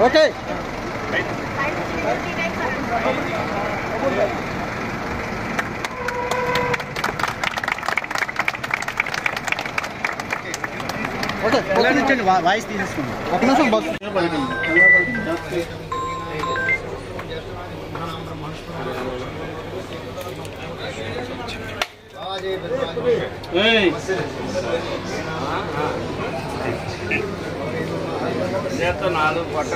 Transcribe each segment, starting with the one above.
Okay okay ఇచ్చండి voice తీసేసుకోండి ఒక నిమిషం బస్ నాలుగు పట్ట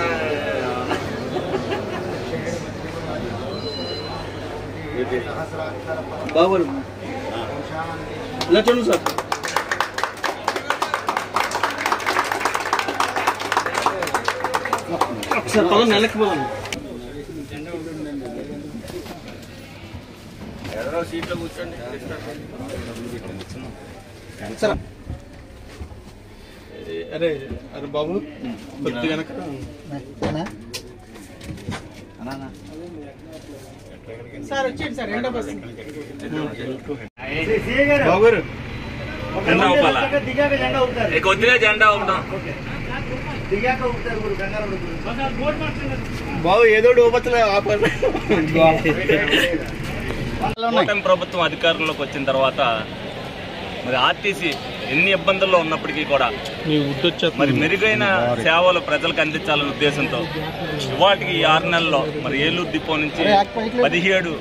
బాబు ఇలా చూడండి సార్ సార్ పదం నెలకి పోదాం ఎవరో సీట్లో కూర్చోండి సార్ అరే అరే బాబు కొద్ది వెనక సార్ వచ్చేయండి సార్ రెండో బస్ బాబు కొద్దిగా జెండా అవుతాం బాబు ఏదో డోపచ్చలే కూటమి ప్రభుత్వం అధికారంలోకి వచ్చిన తర్వాత మరి ఆర్టీసీ ఎన్ని ఇబ్బందుల్లో ఉన్నప్పటికీ కూడా మరి మెరుగైన సేవలు ప్రజలకు అందించాలనే ఉద్దేశంతో ఇవాటికి ఈ 6 నెలల్లో మరి ఏలూరు డిపో నుంచి 17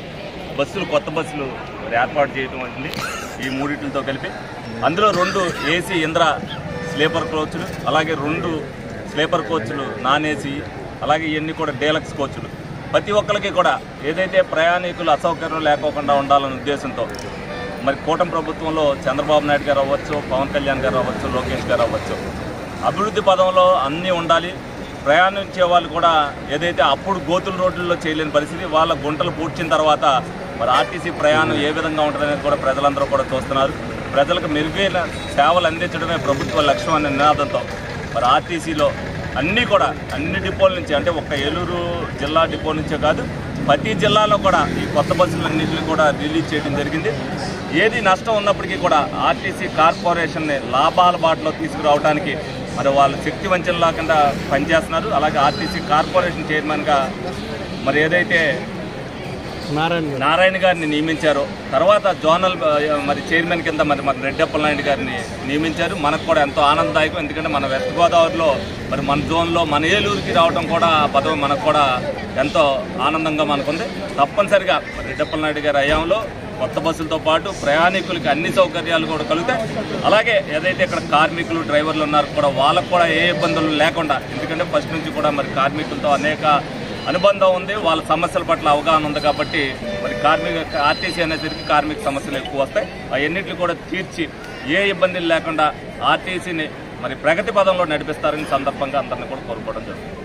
బస్సులు కొత్త బస్సులు మరి ఏర్పాటు చేయడం వచ్చింది ఈ మూడింటితో కలిపి. అందులో 2 ఏసీ ఇంద్ర స్లీపర్ కోచ్లు, అలాగే 2 స్లీపర్ కోచ్లు నాన్ ఏసీ, అలాగే ఇవన్నీ కూడా డీలక్స్ కోచ్లు. ప్రతి ఒక్కరికి కూడా ఏదైతే ప్రయాణికులు అసౌకర్యం లేకోకుండా ఉండాలనే ఉద్దేశంతో మరి కూటమి ప్రభుత్వంలో చంద్రబాబు నాయుడు గారు అవ్వచ్చు, పవన్ కళ్యాణ్ గారు అవ్వచ్చు, లోకేష్ గారు అవ్వచ్చు, అభివృద్ధి పదంలో అన్నీ ఉండాలి. ప్రయాణించే వాళ్ళు కూడా ఏదైతే అప్పుడు గోతుల రోడ్లలో చేయలేని పరిస్థితి, వాళ్ళ గుంటలు పూడ్చిన తర్వాత మరి ఆర్టీసీ ప్రయాణం ఏ విధంగా ఉంటుందనేది కూడా ప్రజలందరూ కూడా చూస్తున్నారు. ప్రజలకు మెరుగైన సేవలు అందించడమే ప్రభుత్వ లక్ష్యం అనే నినాదంతో మరి ఆర్టీసీలో అన్ని డిపోల నుంచి, అంటే ఒక్క ఏలూరు జిల్లా డిపో నుంచే కాదు, ప్రతి జిల్లాలో కూడా ఈ కొత్త బస్సులన్నింటినీ కూడా రిలీజ్ చేయడం జరిగింది. ఏది నష్టం ఉన్నప్పటికీ కూడా ఆర్టీసీ కార్పొరేషన్ని లాభాల బాటలో తీసుకురావడానికి మరి వాళ్ళు శక్తి వంచన లేకుండా పనిచేస్తున్నారు. అలాగే ఆర్టీసీ కార్పొరేషన్ చైర్మన్గా మరి ఏదైతే నారాయణ గారిని నియమించారో, తర్వాత జోనల్ మరి చైర్మన్ కింద మరి రెడ్డప్పల నాయుడు గారిని నియమించారు. మనకు కూడా ఎంతో ఆనందదాయకం. ఎందుకంటే మన వెస్ట్ గోదావరిలో మరి మన జోన్లో మన ఏలూరుకి రావడం కూడా ఆ పదవి మనకు కూడా ఎంతో ఆనందంగా మనకుంది. తప్పనిసరిగా రెడ్డప్పల నాయుడు గారి హయాంలో కొత్త బస్సులతో పాటు ప్రయాణికులకి అన్ని సౌకర్యాలు కూడా కలుగుతాయి. అలాగే ఏదైతే ఇక్కడ కార్మికులు డ్రైవర్లు ఉన్నారు కూడా వాళ్ళకు కూడా ఏ ఇబ్బందులు లేకుండా, ఎందుకంటే ఫస్ట్ నుంచి కూడా మరి కార్మికులతో అనేక అనుబంధం ఉంది, వాళ్ళ సమస్యల పట్ల అవగాహన ఉంది. కాబట్టి మరి ఆర్టీసీ అనేసరికి కార్మిక సమస్యలు ఎక్కువ వస్తాయి. అవన్నింటినీ కూడా తీర్చి ఏ ఇబ్బందులు లేకుండా ఆర్టీసీని మరి ప్రగతి పదంలో నడిపిస్తారని సందర్భంగా అందరినీ కూడా కోరుకోవడం జరుగుతుంది.